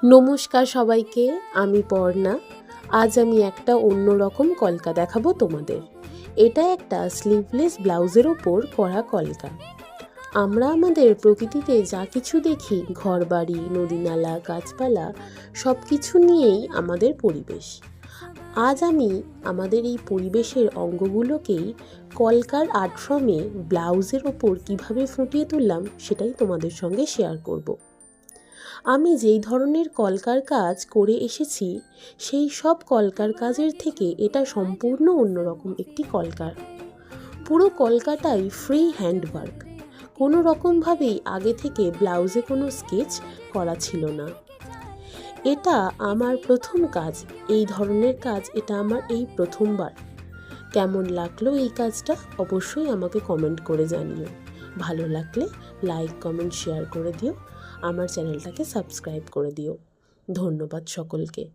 নমস্কার সবাইকে, আমি পর্ণা। আজ আমি একটা অন্যরকম কলকা দেখাবো তোমাদের। এটা একটা স্লিভলেস ব্লাউজের ওপর করা কলকা। আমরা আমাদের প্রকৃতিতে যা কিছু দেখি, ঘরবাড়ি, নদীনালা, গাছপালা, সব কিছু নিয়েই আমাদের পরিবেশ। আজ আমি আমাদের এই পরিবেশের অঙ্গগুলোকেই কলকার আর্ট ফর্মে ব্লাউজের ওপর কীভাবে ফুটিয়ে তুললাম সেটাই তোমাদের সঙ্গে শেয়ার করব। আমি যেই ধরনের কলকার কাজ করে এসেছি সেই সব কলকার কাজের থেকে এটা সম্পূর্ণ অন্যরকম একটি কলকার। পুরো কলকাটাই ফ্রি হ্যান্ডওয়ার্ক, কোনো রকমভাবেই আগে থেকে ব্লাউজে কোনো স্কেচ করা ছিল না। এটা আমার প্রথম কাজ, এই ধরনের কাজ এটা আমার এই প্রথমবার। কেমন লাগলো এই কাজটা অবশ্যই আমাকে কমেন্ট করে জানিও। ভালো লাগলে লাইক, কমেন্ট, শেয়ার করে দিও। আমার চ্যানেলটাকে সাবস্ক্রাইব করে দিও। ধন্যবাদ সকলকে।